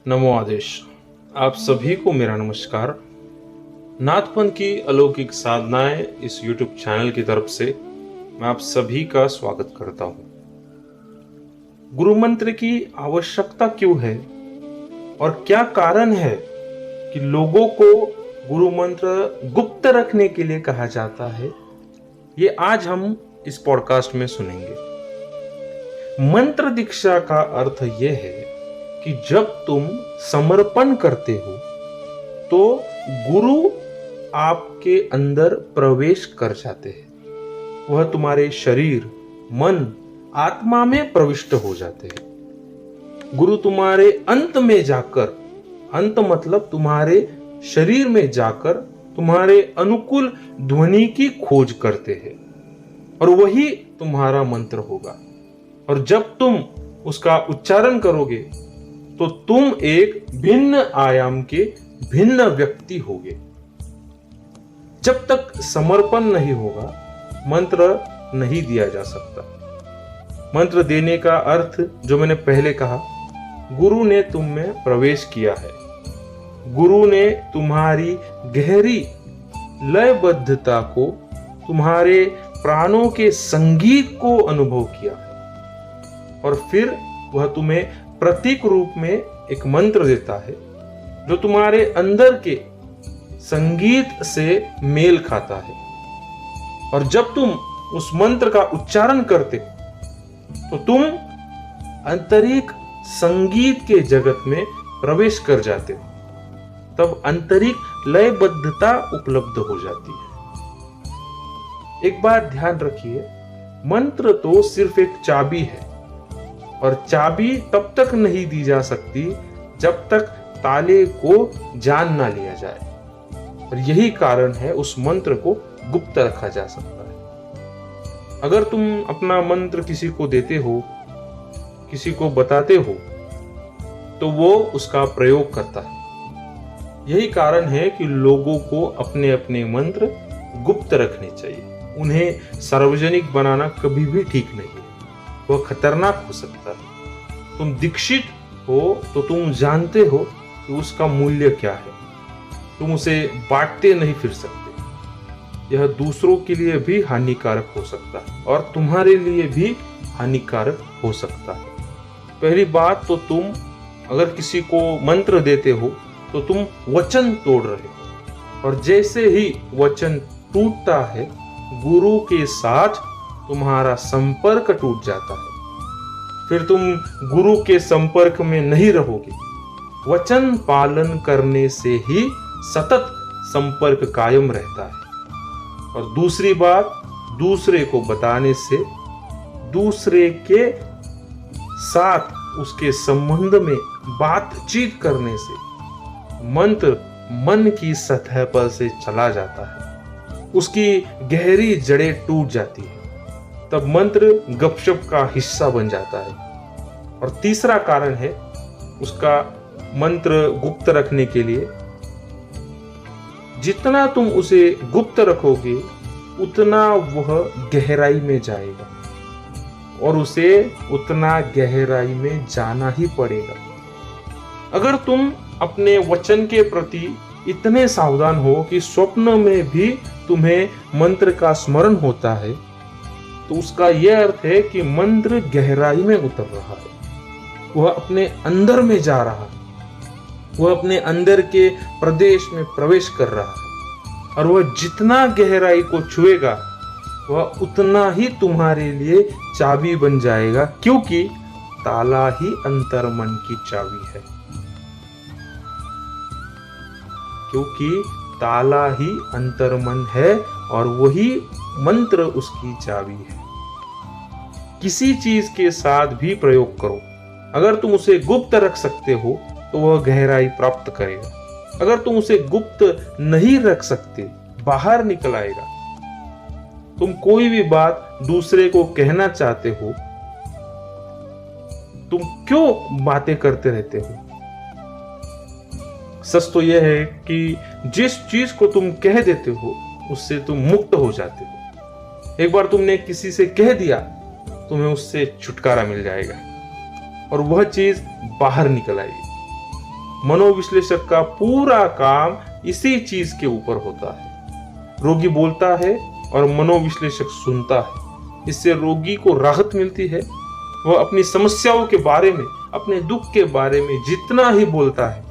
नमो आदेश। आप सभी को मेरा नमस्कार। नाथपंथ की अलौकिक साधनाएं इस YouTube चैनल की तरफ से मैं आप सभी का स्वागत करता हूं। गुरु मंत्र की आवश्यकता क्यों है और क्या कारण है कि लोगों को गुरु मंत्र गुप्त रखने के लिए कहा जाता है, ये आज हम इस पॉडकास्ट में सुनेंगे। मंत्र दीक्षा का अर्थ यह है कि जब तुम समर्पण करते हो तो गुरु आपके अंदर प्रवेश कर जाते हैं। वह तुम्हारे शरीर, मन, आत्मा में प्रविष्ट हो जाते हैं। गुरु तुम्हारे अंत में जाकर, अंत मतलब तुम्हारे शरीर में जाकर तुम्हारे अनुकूल ध्वनि की खोज करते हैं और वही तुम्हारा मंत्र होगा। और जब तुम उसका उच्चारण करोगे तो तुम एक भिन्न आयाम के भिन्न व्यक्ति होगे। जब तक समर्पण नहीं होगा, मंत्र नहीं दिया जा सकता। मंत्र देने का अर्थ जो मैंने पहले कहा, गुरु ने तुम में प्रवेश किया है। गुरु ने तुम्हारी गहरी लयबद्धता को, तुम्हारे प्राणों के संगीत को अनुभव किया है और फिर वह तुम्हें प्रतीक रूप में एक मंत्र देता है जो तुम्हारे अंदर के संगीत से मेल खाता है। और जब तुम उस मंत्र का उच्चारण करते तो तुम आंतरिक संगीत के जगत में प्रवेश कर जाते हो। तब आंतरिक लयबद्धता उपलब्ध हो जाती है। एक बात ध्यान रखिए, मंत्र तो सिर्फ एक चाबी है और चाबी तब तक नहीं दी जा सकती जब तक ताले को जान ना लिया जाए। और यही कारण है उस मंत्र को गुप्त रखा जा सकता है। अगर तुम अपना मंत्र किसी को देते हो, किसी को बताते हो, तो वो उसका प्रयोग करता है। यही कारण है कि लोगों को अपने अपने मंत्र गुप्त रखने चाहिए। उन्हें सार्वजनिक बनाना कभी भी ठीक नहीं है, वह खतरनाक हो सकता है। तुम दीक्षित हो तो तुम जानते हो कि उसका मूल्य क्या है। तुम उसे बांटते नहीं फिर सकते। यह दूसरों के लिए भी हानिकारक हो सकता है और तुम्हारे लिए भी हानिकारक हो सकता है। पहली बात तो तुम अगर किसी को मंत्र देते हो तो तुम वचन तोड़ रहे हो और जैसे ही वचन टूटता है, गुरु के साथ तुम्हारा संपर्क टूट जाता है। फिर तुम गुरु के संपर्क में नहीं रहोगे। वचन पालन करने से ही सतत संपर्क कायम रहता है। और दूसरी बात, दूसरे को बताने से, दूसरे के साथ उसके संबंध में बातचीत करने से मंत्र मन की सतह पर से चला जाता है, उसकी गहरी जड़ें टूट जाती है। तब मंत्र गपशप का हिस्सा बन जाता है। और तीसरा कारण है उसका मंत्र गुप्त रखने के लिए, जितना तुम उसे गुप्त रखोगे उतना वह गहराई में जाएगा और उसे उतना गहराई में जाना ही पड़ेगा। अगर तुम अपने वचन के प्रति इतने सावधान हो कि स्वप्न में भी तुम्हें मंत्र का स्मरण होता है, तो उसका यह अर्थ है कि मंत्र गहराई में उतर रहा है। वह अपने अंदर में जा रहा है, वह अपने अंदर के प्रदेश में प्रवेश कर रहा है और वह जितना गहराई को छुएगा वह उतना ही तुम्हारे लिए चाबी बन जाएगा, क्योंकि ताला ही अंतर्मन की चाबी है। क्योंकि ताला ही अंतर्मन है और वही मंत्र उसकी चाबी है। किसी चीज के साथ भी प्रयोग करो, अगर तुम उसे गुप्त रख सकते हो तो वह गहराई प्राप्त करेगा। अगर तुम उसे गुप्त नहीं रख सकते, बाहर निकल आएगा। तुम कोई भी बात दूसरे को कहना चाहते हो, तुम क्यों बातें करते रहते हो? सच तो यह है कि जिस चीज को तुम कह देते हो उससे तुम मुक्त हो जाते हो। एक बार तुमने किसी से कह दिया, तुम्हें उससे छुटकारा मिल जाएगा और वह चीज बाहर निकल आएगी। मनोविश्लेषक का पूरा काम इसी चीज के ऊपर होता है। रोगी बोलता है और मनोविश्लेषक सुनता है। इससे रोगी को राहत मिलती है। वह अपनी समस्याओं के बारे में, अपने दुख के बारे में जितना ही बोलता है,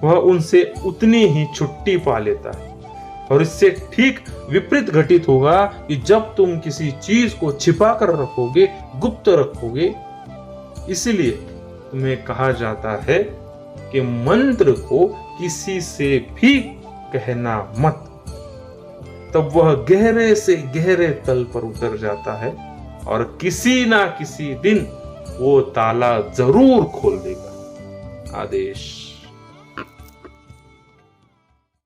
वह उनसे उतनी ही छुट्टी पा लेता है। और इससे ठीक विपरीत घटित होगा कि जब तुम किसी चीज को छिपा कर रखोगे, गुप्त रखोगे। इसलिए तुम्हें कहा जाता है कि मंत्र को किसी से भी कहना मत। तब वह गहरे से गहरे तल पर उतर जाता है और किसी ना किसी दिन वो ताला जरूर खोल देगा। आदेश।